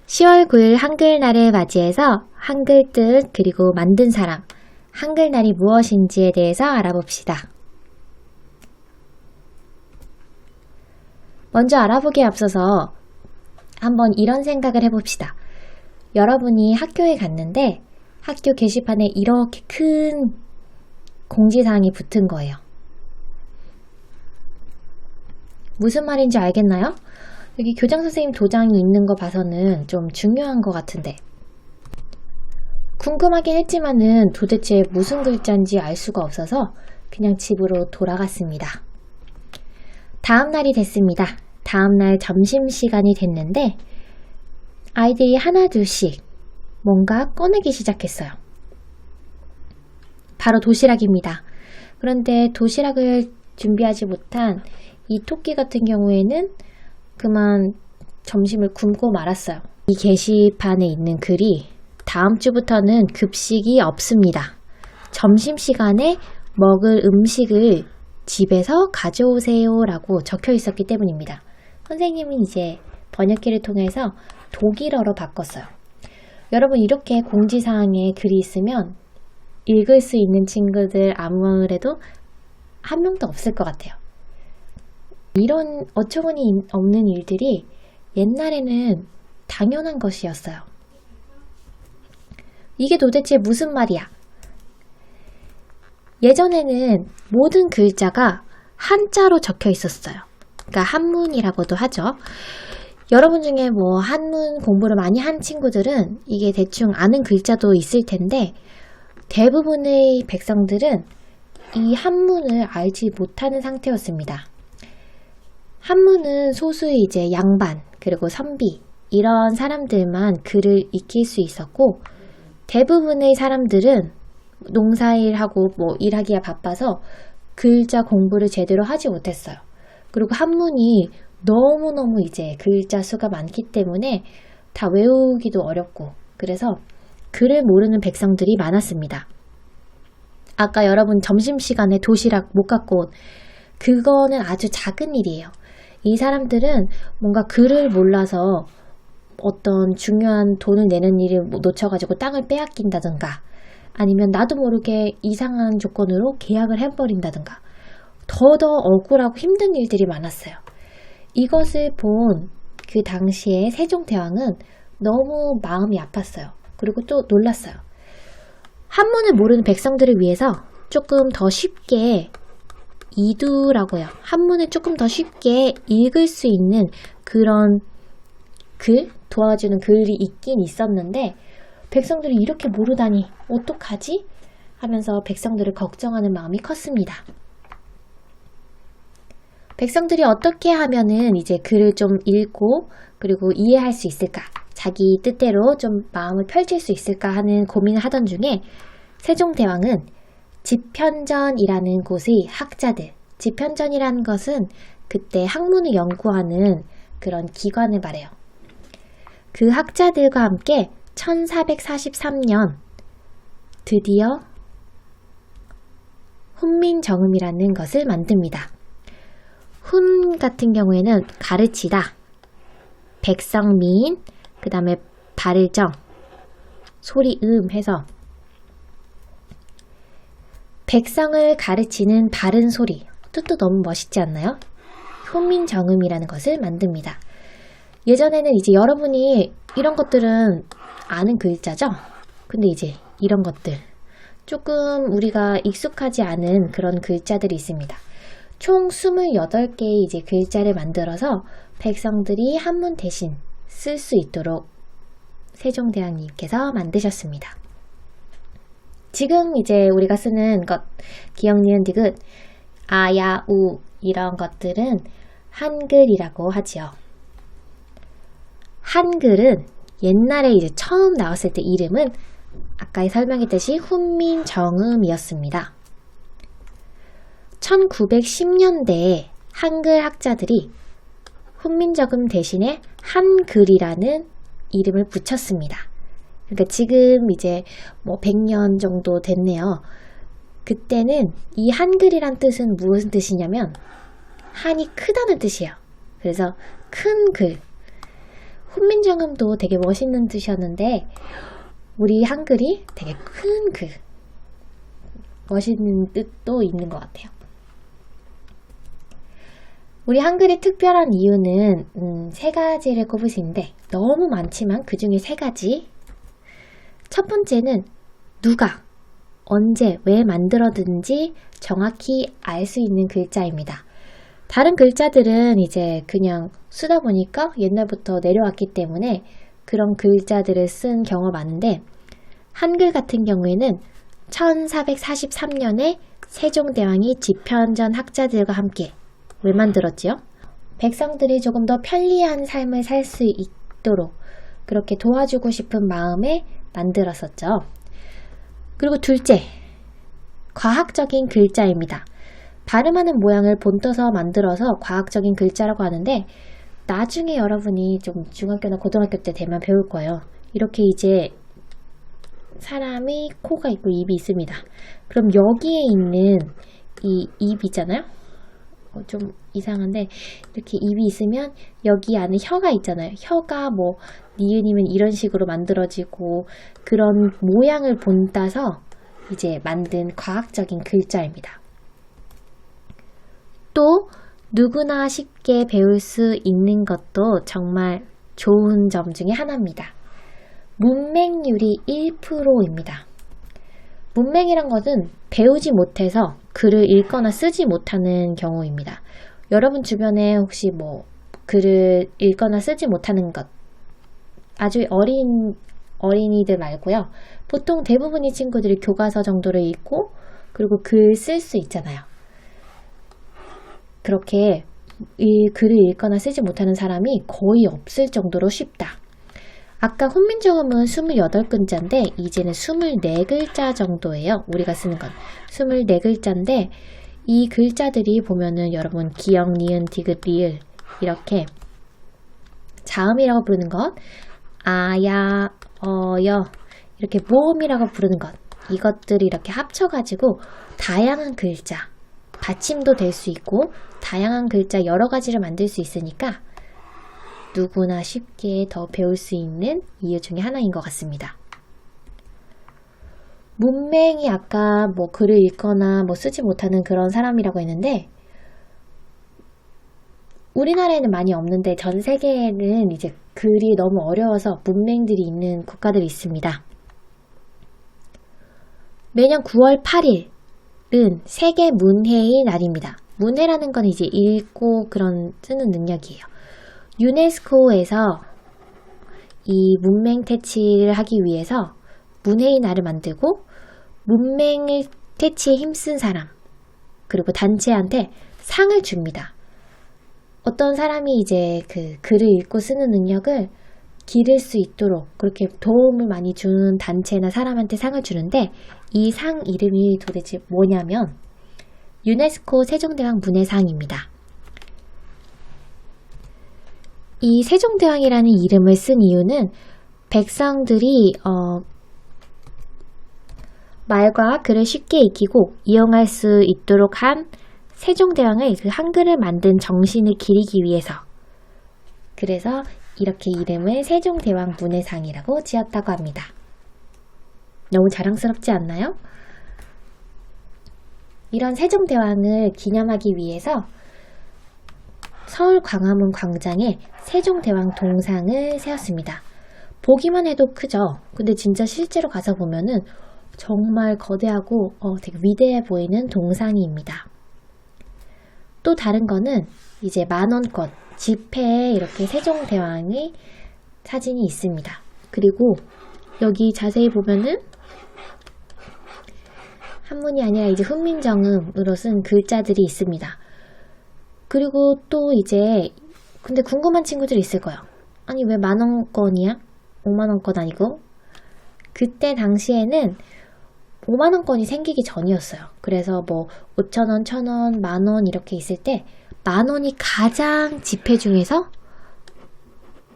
10월 9일 한글날을 맞이해서 한글 뜻 그리고 만든 사람, 한글날이 무엇인지에 대해서 알아봅시다. 먼저 알아보기에 앞서서 한번 이런 생각을 해봅시다. 여러분이 학교에 갔는데 학교 게시판에 이렇게 큰 공지사항이 붙은 거예요. 무슨 말인지 알겠나요? 여기 교장선생님 도장이 있는 거 봐서는 좀 중요한 것 같은데 궁금하긴 했지만은 도대체 무슨 글자인지 알 수가 없어서 그냥 집으로 돌아갔습니다. 다음 날이 됐습니다. 다음 날 점심시간이 됐는데 아이들이 하나 둘씩 뭔가 꺼내기 시작했어요. 바로 도시락입니다. 그런데 도시락을 준비하지 못한 이 토끼 같은 경우에는 그만 점심을 굶고 말았어요. 이 게시판에 있는 글이 다음 주부터는 급식이 없습니다. 점심시간에 먹을 음식을 집에서 가져오세요 라고 적혀 있었기 때문입니다. 선생님은 이제 번역기를 통해서 독일어로 바꿨어요. 여러분 이렇게 공지사항에 글이 있으면 읽을 수 있는 친구들 아무래도 한 명도 없을 것 같아요. 이런 어처구니 없는 일들이 옛날에는 당연한 것이었어요. 이게 도대체 무슨 말이야? 예전에는 모든 글자가 한자로 적혀 있었어요. 그러니까 한문이라고도 하죠. 여러분 중에 뭐 한문 공부를 많이 한 친구들은 이게 대충 아는 글자도 있을 텐데 대부분의 백성들은 이 한문을 알지 못하는 상태였습니다. 한문은 소수의 이제 양반 그리고 선비 이런 사람들만 글을 익힐 수 있었고 대부분의 사람들은 농사일하고 뭐 일하기가 바빠서 글자 공부를 제대로 하지 못했어요. 그리고 한문이 너무너무 이제 글자 수가 많기 때문에 다 외우기도 어렵고 그래서 글을 모르는 백성들이 많았습니다. 아까 여러분 점심시간에 도시락 못 갖고 온 그거는 아주 작은 일이에요. 이 사람들은 뭔가 글을 몰라서 어떤 중요한 돈을 내는 일을 놓쳐가지고 땅을 빼앗긴다든가 아니면 나도 모르게 이상한 조건으로 계약을 해버린다든가 더더 억울하고 힘든 일들이 많았어요. 이것을 본 그 당시에 세종대왕은 너무 마음이 아팠어요. 그리고 또 놀랐어요. 한문을 모르는 백성들을 위해서 조금 더 쉽게 이두라고요. 한문을 조금 더 쉽게 읽을 수 있는 그런 글, 도와주는 글이 있긴 있었는데 백성들이 이렇게 모르다니 어떡하지? 하면서 백성들을 걱정하는 마음이 컸습니다. 백성들이 어떻게 하면은 이제 글을 좀 읽고 그리고 이해할 수 있을까? 자기 뜻대로 좀 마음을 펼칠 수 있을까 하는 고민을 하던 중에 세종대왕은 집현전이라는 곳의 학자들, 집현전이라는 것은 그때 학문을 연구하는 그런 기관을 말해요. 그 학자들과 함께 1443년 드디어 훈민정음이라는 것을 만듭니다. 훈 같은 경우에는 가르치다, 백성민, 그 다음에 발정, 소리, 해서 백성을 가르치는 바른 소리, 뜻도 너무 멋있지 않나요? 훈민정음이라는 것을 만듭니다. 예전에는 이제 여러분이 이런 것들은 아는 글자죠? 근데 이제 이런 것들 조금 우리가 익숙하지 않은 그런 글자들이 있습니다. 총 28개의 이제 글자를 만들어서 백성들이 한문 대신 쓸 수 있도록 세종대왕님께서 만드셨습니다. 지금 이제 우리가 쓰는 것, 기역, 니은, 디귿, 아, 야, 우 이런 것들은 한글이라고 하지요. 한글은 옛날에 이제 처음 나왔을 때 이름은 아까 설명했듯이 훈민정음이었습니다. 1910년대에 한글 학자들이 훈민정음 대신에 한글이라는 이름을 붙였습니다. 그러니까 지금 이제 뭐 100년 정도 됐네요. 그때는 이 한글이란 뜻은 무슨 뜻이냐면 한이 크다는 뜻이에요. 그래서 큰 글. 훈민정음도 되게 멋있는 뜻이었는데 우리 한글이 되게 큰 글, 멋있는 뜻도 있는 것 같아요. 우리 한글이 특별한 이유는 세 가지를 꼽을 수 있는데 너무 많지만 그 중에 세 가지. 첫 번째는 누가, 언제, 왜 만들어든지 정확히 알 수 있는 글자입니다. 다른 글자들은 이제 그냥 쓰다 보니까 옛날부터 내려왔기 때문에 그런 글자들을 쓴 경우가 많은데 한글 같은 경우에는 1443년에 세종대왕이 집현전 학자들과 함께 왜 만들었지요? 백성들이 조금 더 편리한 삶을 살 수 있도록 그렇게 도와주고 싶은 마음에 만들었었죠. 그리고 둘째, 과학적인 글자입니다. 발음하는 모양을 본떠서 만들어서 과학적인 글자라고 하는데 나중에 여러분이 좀 중학교나 고등학교 때 되면 배울 거예요. 이렇게 이제 사람이 코가 있고 입이 있습니다. 그럼 여기에 있는 이 입이잖아요. 좀 이상한데 이렇게 입이 있으면 여기 안에 혀가 있잖아요. 혀가 뭐 니은이면 이런 식으로 만들어지고 그런 모양을 본따서 이제 만든 과학적인 글자입니다. 또 누구나 쉽게 배울 수 있는 것도 정말 좋은 점 중에 하나입니다. 문맹률이 1%입니다. 문맹이란 것은 배우지 못해서 글을 읽거나 쓰지 못하는 경우입니다. 여러분 주변에 혹시 뭐 글을 읽거나 쓰지 못하는 것, 아주 어린이들 말고요. 보통 대부분의 친구들이 교과서 정도를 읽고 그리고 글 쓸 수 있잖아요. 그렇게 이 글을 읽거나 쓰지 못하는 사람이 거의 없을 정도로 쉽다. 아까 훈민정음은 28글자인데 이제는 24글자 정도예요. 우리가 쓰는 건 24글자인데 이 글자들이 보면은 여러분 기역, 니은, 디귿, 리을 이렇게 자음이라고 부르는 것, 아야, 어여 이렇게 모음이라고 부르는 것, 이것들이 이렇게 합쳐가지고 다양한 글자, 받침도 될 수 있고 다양한 글자 여러 가지를 만들 수 있으니까 누구나 쉽게 더 배울 수 있는 이유 중에 하나인 것 같습니다. 문맹이 아까 뭐 글을 읽거나 뭐 쓰지 못하는 그런 사람이라고 했는데 우리나라에는 많이 없는데 전 세계에는 이제 글이 너무 어려워서 문맹들이 있는 국가들이 있습니다. 매년 9월 8일은 세계 문해의 날입니다. 문해라는 건 이제 읽고 그런 쓰는 능력이에요. 유네스코에서 이 문맹 퇴치를 하기 위해서 문해의 날을 만들고 문맹을 퇴치에 힘쓴 사람 그리고 단체한테 상을 줍니다. 어떤 사람이 이제 그 글을 읽고 쓰는 능력을 기를 수 있도록 그렇게 도움을 많이 주는 단체나 사람한테 상을 주는데 이 상 이름이 도대체 뭐냐면 유네스코 세종대왕 문해상입니다. 이 세종대왕이라는 이름을 쓴 이유는 백성들이 말과 글을 쉽게 익히고 이용할 수 있도록 한 세종대왕의 그 한글을 만든 정신을 기리기 위해서 그래서 이렇게 이름을 세종대왕 문해상이라고 지었다고 합니다. 너무 자랑스럽지 않나요? 이런 세종대왕을 기념하기 위해서 서울 광화문 광장에 세종대왕 동상을 세웠습니다. 보기만 해도 크죠? 근데 진짜 실제로 가서 보면은 정말 거대하고 되게 위대해 보이는 동상입니다. 또 다른 거는 이제 만원권 지폐에 이렇게 세종대왕의 사진이 있습니다. 그리고 여기 자세히 보면은 한문이 아니라 이제 훈민정음으로 쓴 글자들이 있습니다. 그리고 또 이제 근데 궁금한 친구들이 있을 거예요. 아니 왜 만원권이야? 5만원권 아니고? 그때 당시에는 5만원권이 생기기 전이었어요. 그래서 뭐 5천원, 1,000원, 만원 이렇게 있을 때 만원이 가장 지폐 중에서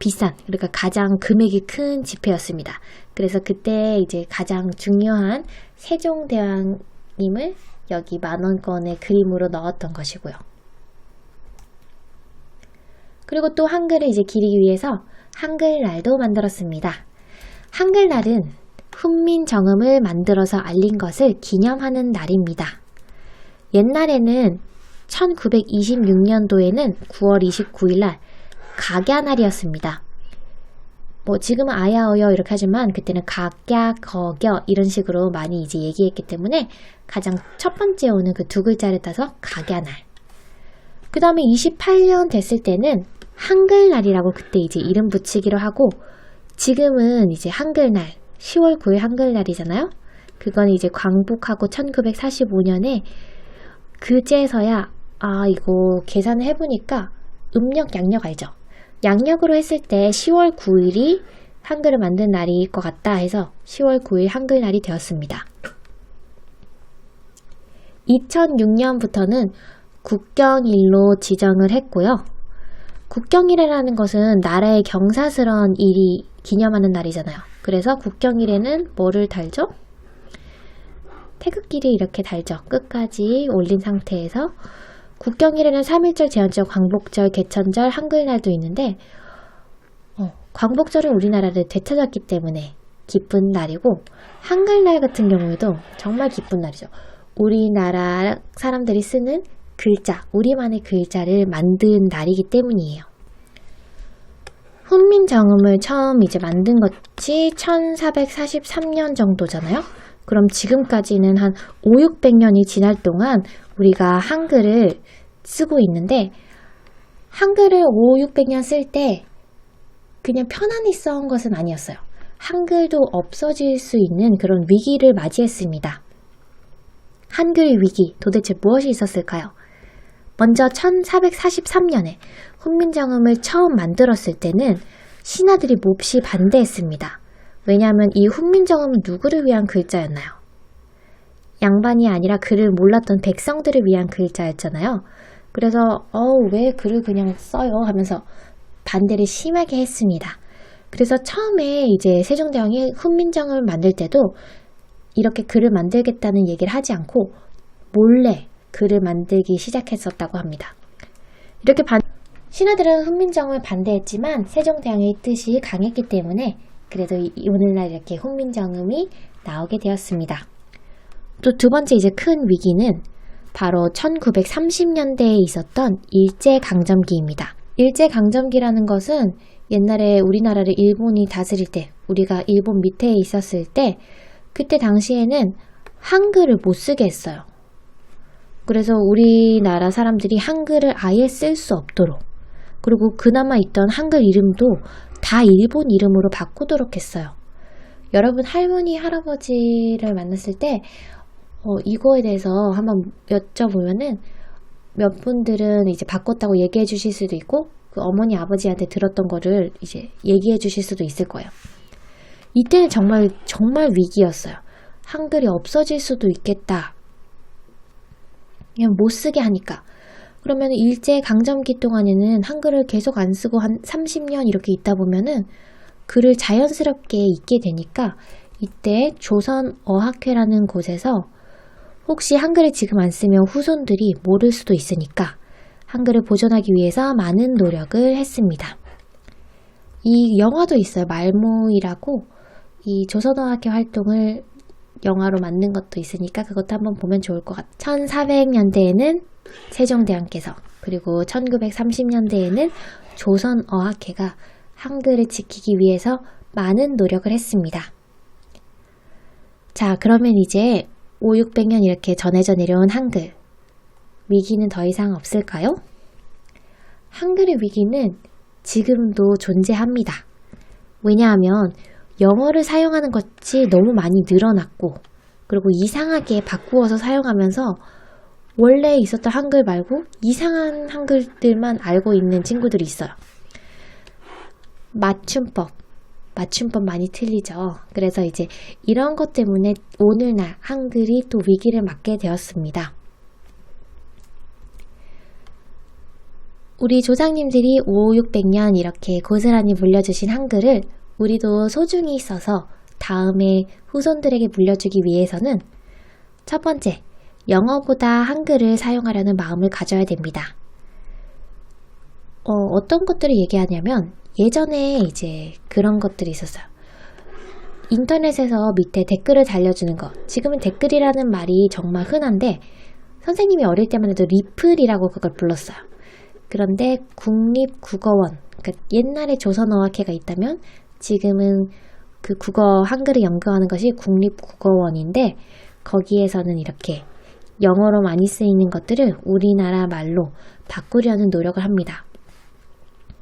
비싼, 그러니까 가장 금액이 큰 지폐였습니다. 그래서 그때 이제 가장 중요한 세종대왕님을 여기 만원권의 그림으로 넣었던 것이고요. 그리고 또 한글을 이제 기리기 위해서 한글날도 만들었습니다. 한글날은 훈민정음을 만들어서 알린 것을 기념하는 날입니다. 옛날에는 1926년도에는 9월 29일 날 각야날이었습니다. 지금은 아야어여 이렇게 하지만 그때는 각야, 거겨 이런 식으로 많이 이제 얘기했기 때문에 가장 첫 번째 오는 그 두 글자를 따서 각야날. 그 다음에 28년 됐을 때는 한글날이라고 그때 이제 이름 붙이기로 하고, 지금은 이제 한글날 10월 9일 한글날이잖아요. 그건 이제 광복하고 1945년에 그제서야 이거 계산을 해보니까 음력 양력 알죠? 양력으로 했을 때 10월 9일이 한글을 만든 날일 것 같다 해서 10월 9일 한글날이 되었습니다. 2006년부터는 국경일로 지정을 했고요. 국경일이라는 것은 나라의 경사스러운 일이 기념하는 날이잖아요. 그래서 국경일에는 뭐를 달죠? 태극기를 이렇게 달죠. 끝까지 올린 상태에서. 국경일에는 3.1절, 제헌절, 광복절, 개천절, 한글날도 있는데 광복절은 우리나라를 되찾았기 때문에 기쁜 날이고, 한글날 같은 경우에도 정말 기쁜 날이죠. 우리나라 사람들이 쓰는 글자, 우리만의 글자를 만든 날이기 때문이에요. 훈민정음을 처음 이제 만든 것이 1443년 정도잖아요. 그럼 지금까지는 한 500~600년이 지날 동안 우리가 한글을 쓰고 있는데, 한글을 500~600년 쓸 때 그냥 편안히 써온 것은 아니었어요. 한글도 없어질 수 있는 그런 위기를 맞이했습니다. 한글 위기, 도대체 무엇이 있었을까요? 먼저 1443년에 훈민정음을 처음 만들었을 때는 신하들이 몹시 반대했습니다. 왜냐하면 이 훈민정음은 누구를 위한 글자였나요? 양반이 아니라 글을 몰랐던 백성들을 위한 글자였잖아요. 그래서 왜 글을 그냥 써요 하면서 반대를 심하게 했습니다. 그래서 처음에 이제 세종대왕이 훈민정음을 만들 때도 이렇게 글을 만들겠다는 얘기를 하지 않고 몰래 글을 만들기 시작했었다고 합니다. 이렇게 신하들은 훈민정음을 반대했지만 세종대왕의 뜻이 강했기 때문에 그래도 오늘날 이렇게 훈민정음이 나오게 되었습니다. 또 두 번째 이제 큰 위기는 바로 1930년대에 있었던 일제강점기입니다. 일제강점기라는 것은 옛날에 우리나라를 일본이 다스릴 때, 우리가 일본 밑에 있었을 때, 그때 당시에는 한글을 못 쓰게 했어요. 그래서 우리나라 사람들이 한글을 아예 쓸 수 없도록, 그리고 그나마 있던 한글 이름도 다 일본 이름으로 바꾸도록 했어요. 여러분 할머니, 할아버지를 만났을 때 이거에 대해서 한번 여쭤보면은 몇 분들은 이제 바꿨다고 얘기해 주실 수도 있고, 그 어머니, 아버지한테 들었던 거를 이제 얘기해 주실 수도 있을 거예요. 이때는 정말 위기였어요. 한글이 없어질 수도 있겠다. 그냥 못 쓰게 하니까. 그러면 일제강점기 동안에는 한글을 계속 안 쓰고 한 30년 이렇게 있다 보면은 글을 자연스럽게 읽게 되니까, 이때 조선어학회라는 곳에서 혹시 한글을 지금 안 쓰면 후손들이 모를 수도 있으니까 한글을 보존하기 위해서 많은 노력을 했습니다. 이 영화도 있어요. 말모이라고. 이 조선어학회 활동을 영화로 만든 것도 있으니까 그것도 한번 보면 좋을 것 같아요. 1400년대에는 세종대왕께서, 그리고 1930년대에는 조선어학회가 한글을 지키기 위해서 많은 노력을 했습니다. 자, 그러면 이제 500~600년 이렇게 전해져 내려온 한글, 위기는 더 이상 없을까요? 한글의 위기는 지금도 존재합니다. 왜냐하면 영어를 사용하는 것이 너무 많이 늘어났고, 그리고 이상하게 바꾸어서 사용하면서 원래 있었던 한글 말고 이상한 한글들만 알고 있는 친구들이 있어요. 맞춤법 많이 틀리죠. 그래서 이제 이런 것 때문에 오늘날 한글이 또 위기를 맞게 되었습니다. 우리 조상님들이 500~600년 이렇게 고스란히 물려주신 한글을 우리도 소중히 써서 다음에 후손들에게 물려주기 위해서는 첫 번째, 영어보다 한글을 사용하려는 마음을 가져야 됩니다. 어떤 것들을 얘기하냐면 예전에 이제 그런 것들이 있었어요. 인터넷에서 밑에 댓글을 달려주는 거. 지금은 댓글이라는 말이 정말 흔한데 선생님이 어릴 때만 해도 리플이라고 그걸 불렀어요. 그런데 국립국어원, 그러니까 옛날에 조선어학회가 있다면 지금은 그 국어 한글을 연구하는 것이 국립국어원인데 거기에서는 이렇게 영어로 많이 쓰이는 것들을 우리나라 말로 바꾸려는 노력을 합니다.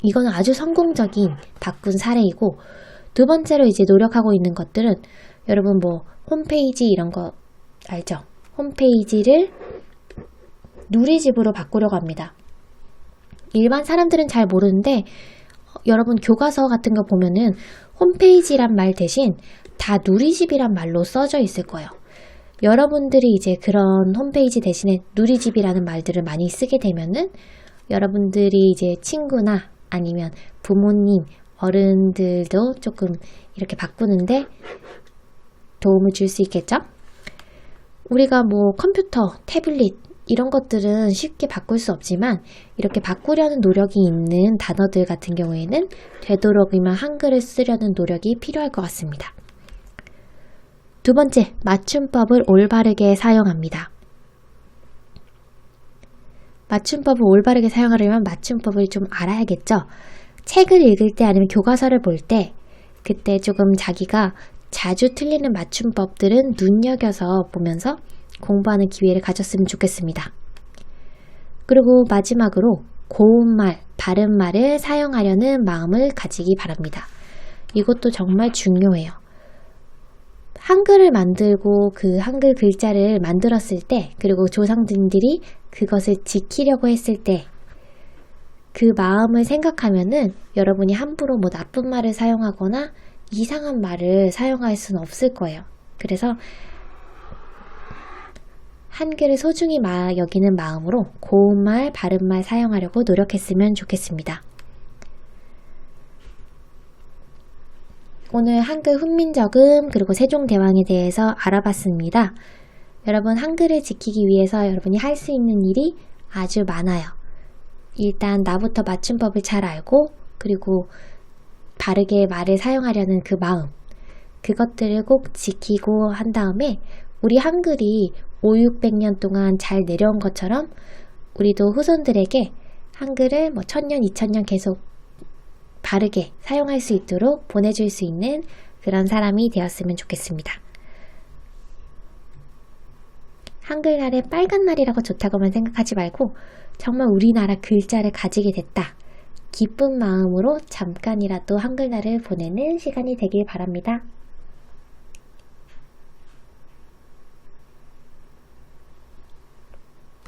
이건 아주 성공적인 바꾼 사례이고, 두 번째로 이제 노력하고 있는 것들은 여러분 뭐 홈페이지 이런 거 알죠? 홈페이지를 누리집으로 바꾸려고 합니다. 일반 사람들은 잘 모르는데 여러분 교과서 같은 거 보면은 홈페이지란 말 대신 다 누리집이란 말로 써져 있을 거예요. 여러분들이 이제 그런 홈페이지 대신에 누리집이라는 말들을 많이 쓰게 되면은 여러분들이 이제 친구나 아니면 부모님, 어른들도 조금 이렇게 바꾸는데 도움을 줄 수 있겠죠? 우리가 뭐 컴퓨터, 태블릿 이런 것들은 쉽게 바꿀 수 없지만 이렇게 바꾸려는 노력이 있는 단어들 같은 경우에는 되도록이면 한글을 쓰려는 노력이 필요할 것 같습니다. 두 번째, 맞춤법을 올바르게 사용합니다. 맞춤법을 올바르게 사용하려면 맞춤법을 좀 알아야겠죠? 책을 읽을 때 아니면 교과서를 볼 때 그때 조금 자기가 자주 틀리는 맞춤법들은 눈여겨서 보면서 공부하는 기회를 가졌으면 좋겠습니다. 그리고 마지막으로 고운말, 바른말을 사용하려는 마음을 가지기 바랍니다. 이것도 정말 중요해요. 한글을 만들고 그 한글 글자를 만들었을 때 그리고 조상님들이 그것을 지키려고 했을 때 그 마음을 생각하면은 여러분이 함부로 뭐 나쁜 말을 사용하거나 이상한 말을 사용할 수는 없을 거예요. 그래서 한글을 소중히 여기는 마음으로 고운말, 바른말 사용하려고 노력했으면 좋겠습니다. 오늘 한글 훈민정음 그리고 세종대왕에 대해서 알아봤습니다. 여러분 한글을 지키기 위해서 여러분이 할 수 있는 일이 아주 많아요. 일단 나부터 맞춤법을 잘 알고 그리고 바르게 말을 사용하려는 그 마음 그것들을 꼭 지키고 한 다음에 우리 한글이 5,600년 동안 잘 내려온 것처럼 우리도 후손들에게 한글을 뭐 1000년, 2000년 계속 바르게 사용할 수 있도록 보내줄 수 있는 그런 사람이 되었으면 좋겠습니다. 한글날에 빨간 날이라고 좋다고만 생각하지 말고 정말 우리나라 글자를 가지게 됐다. 기쁜 마음으로 잠깐이라도 한글날을 보내는 시간이 되길 바랍니다.